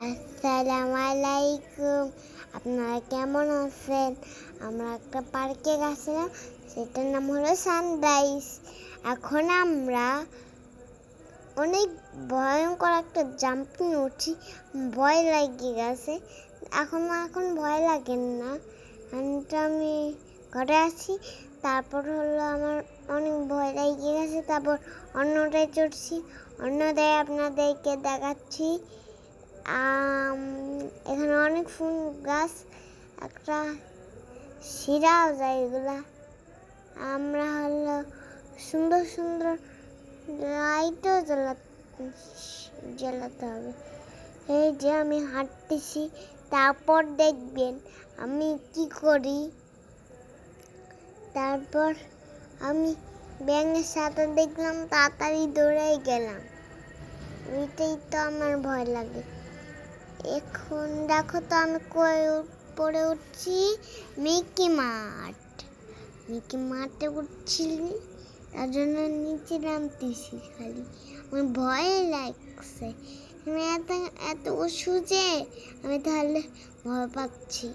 আসসালামু আলাইকুম। আপনারা কেমন আছেন? আমরা একটা পার্কে গেছিলাম, সেটার নাম হলো সানরাইজ। এখন আমরা অনেক ভয়ঙ্কর একটা জাম্পিং উঠছি, ভয় লাগে গেছে। এখন ভয় লাগে না, আমি ঘরে আছি। তারপর হলো আমার অনেক ভয় লেগে গেছে, তারপর অন্যটায় চড়ছি, অন্যটায় আপনাদেরকে দেখাচ্ছি। এখানে অনেক ফুল গাছ, একটা শিরাও যায় এগুলা। আমরা হলো সুন্দর সুন্দর লাইটও জ্বালাতে হবে। এই যে আমি হাঁটতেছি, তারপর দেখবেন আমি কি করি। তারপর আমি ব্যাঙের সাথে দেখলাম, তাড়াতাড়ি দৌড়ে গেলাম। ওইটাই তো আমার ভয় লাগে। এখন দেখো তো আমি পড়ে উঠছি মিকি মাঠে উঠছি, তার জন্য নিচে নামতেছি। খালি আমার ভয় লাগছে, আমি এত উঁচু যে আমি তাহলে ভয় পাচ্ছি।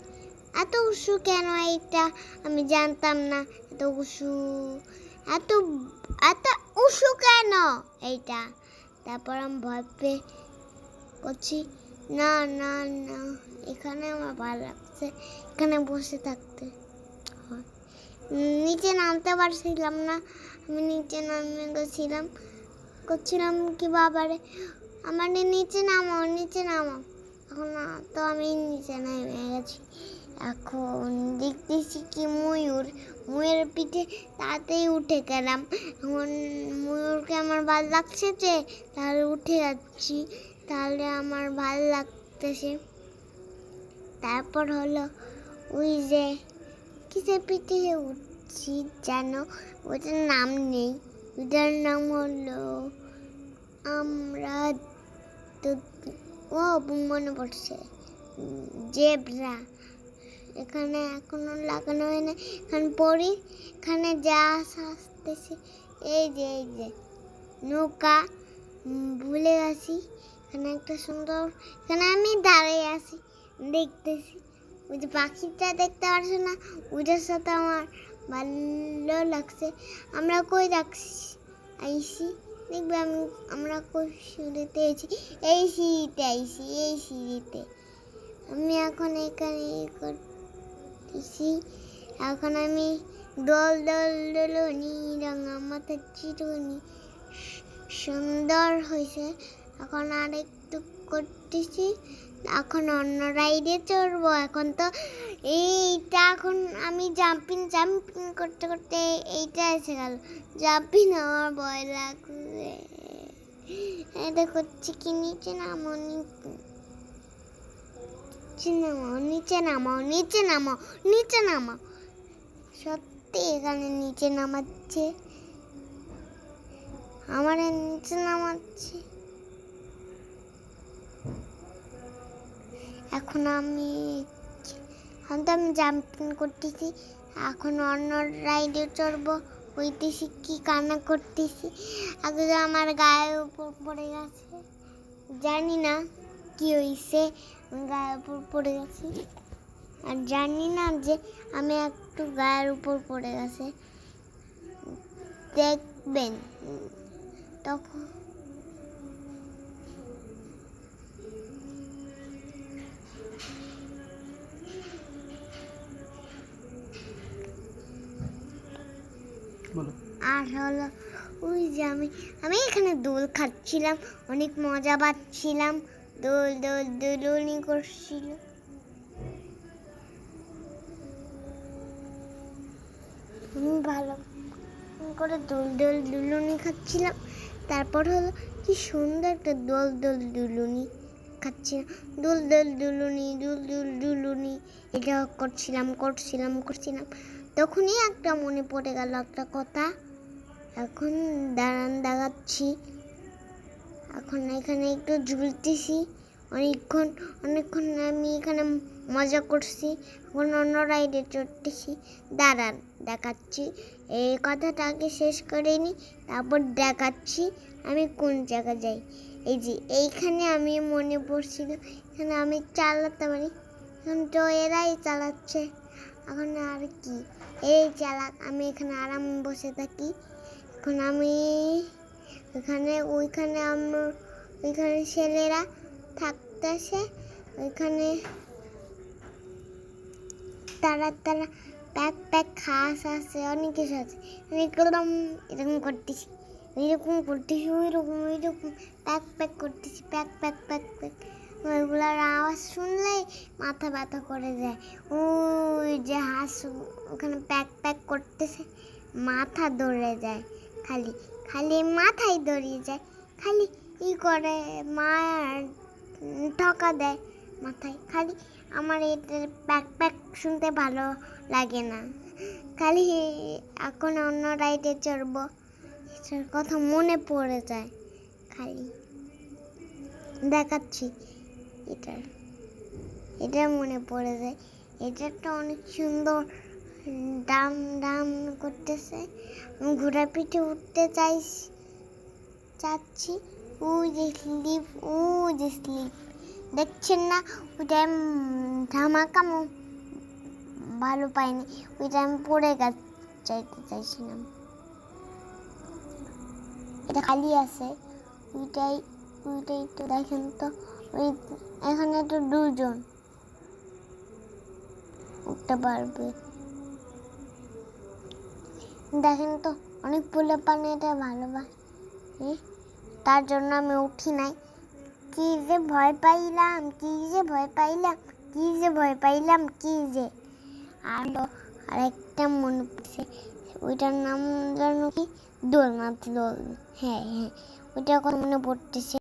এত উঁচু কেন এটা আমি জানতাম না। এত উঁচু এত এত উঁচু কেন এইটা। তারপর আমি ভয় পেয়ে করছি, না না না, এখানে আমার ভালো লাগছে, এখানে বসে থাকতে। নিচে নামতে পারছিলাম না, আমি নিচে নামে গেছিলাম, করছিলাম কি বাবারে আমার নিচে নামো। এখন তো আমি নিচে নেমে গেছি। এখন দেখতেছি কি ময়ূরের পিঠে, তাতেই উঠে গেলাম। এখন ময়ূরকে আমার ভালো লাগছে যে, তাহলে উঠে যাচ্ছি, তাহলে আমার ভালো লাগতেছে। তারপর হলো ওই যে কিসের পিঠে উঠছি জানো, ওটার নাম নেই, ওটার নাম হলো আমরা তো মনে পড়ছে, জেব্রা। এখানে এখনো লাগানো হয় না, এখানে পড়ি, এখানে যা আসতেছে এই যে নৌকা, ভুলে গেছি। এখানে একটা সুন্দর, এখানে আমি দাঁড়িয়ে আছি দেখতেছি। ওই যে পাখিটা দেখতে পারছো না, ওইটার সাথে আমার ভালো লাগছে। আমরা কই আইসি দেখবে, আমরা কই সিঁড়িতে আইছি, এই সিঁড়িতে আমি এখন এখানে করতেছি। এখন আমি দোলনি রাঙা মাথার চিরুনি সুন্দর হয়েছে। এখন আর একটু করতেছি, এখন অন্য রাইডে চড়বো। এখন তো এইটা, এখন আমি জাম্পিং করতে করতে এইটা এসে গেল। জাম্পিং আমার ভয় লাগছে। এটা করছি কি, নিচে নামো। সত্যি এখানে নিচে নামাচ্ছে, আমার নিচে নামাচ্ছে। এখন আমি জাম্পিং করতেছি, এখন অন্য রাইডে চড়বো। হইতেছি কি কান্না করতেছি, আগে আমার গায়ের উপর পড়ে গেছে, জানি না কি হয়েছে, গায়ের উপর পড়ে গেছে। আর জানি না যে আমি একটু গায়ের উপর পড়ে গেছে, দেখবেন তখন। আর হলো ওই যে আমি এখানে দোল খাচ্ছিলাম, অনেক মজা পাচ্ছিলাম, দোলনি করছিল। আমি ভালো করে দুলুনি খাচ্ছিলাম। তারপর হলো কি সুন্দর একটা দুলুনি খাচ্ছিলাম, দুলুনি এটা করছিলাম। তখনই একটা মনে পড়ে গেল একটা কথা। এখন দেখাচ্ছি। এখন এখানে একটু ঝুলতেছি, অনেকক্ষণ আমি এখানে মজা করছি। এখন অন্য রাইডে চড়তেছি, দাঁড়ান দেখাচ্ছি। এই কথাটা আগে শেষ করে নি, তারপর দেখাচ্ছি আমি কোন জায়গায় যাই। এই যে এইখানে আমি মনে পড়ছিল এখানে আমি চালাতে পারি, এখন তো এরাই চালাচ্ছে। এখন আর কি, এই চালাক, আমি এখানে আরাম বসে থাকি। এখন আমি ওইখানে আমার ওইখানে ছেলেরা থাকতেছে, ওইখানে তারা প্যাক খাস আছে, অনেক কিছু আছে। আমি একদম এরকম করতেছি, ওইরকম প্যাক করতেছি, প্যাক। ওইগুলার আওয়াজ শুনলেই মাথা ব্যথা করে যায়। ওই যে হাঁস ওখানে প্যাক করতেছে, মাথা ধরে যায়, খালি মাথায় ধরিয়ে যায়, খালি করে মার ঠকা দেয় মাথায়। খালি আমার এটা প্যাক শুনতে ভালো লাগে না, খালি এখন অন্য রাইডে চড়বো, এটার কথা মনে পড়ে যায়। খালি দেখাচ্ছি, এটা মনে পড়ে যায়। এটা অনেক সুন্দর ডাম করতেছে। আমি ঘোড়া পিঠে উঠতে চাচ্ছি। ওই যে স্লিপ দেখছেন না, ওইটা ধামাকা ভালো পাইনি, ওইটা আমি পড়ে যাইতে চাইছিলাম। এটা খালি আছে, ওইটাই তো দেখেন তো, ওই এখানে তো দুজন উঠতে পারবে, দেখেন তো, অনেক ফুলে পানি এটা ভালোবাসে, তার জন্য আমি উঠি নাই। কি যে ভয় পাইলাম আরেকটা মনে পড়ছে, ওইটার নাম জানো কি, দোলনা। হ্যাঁ, ওইটার কথা মনে পড়তেছে।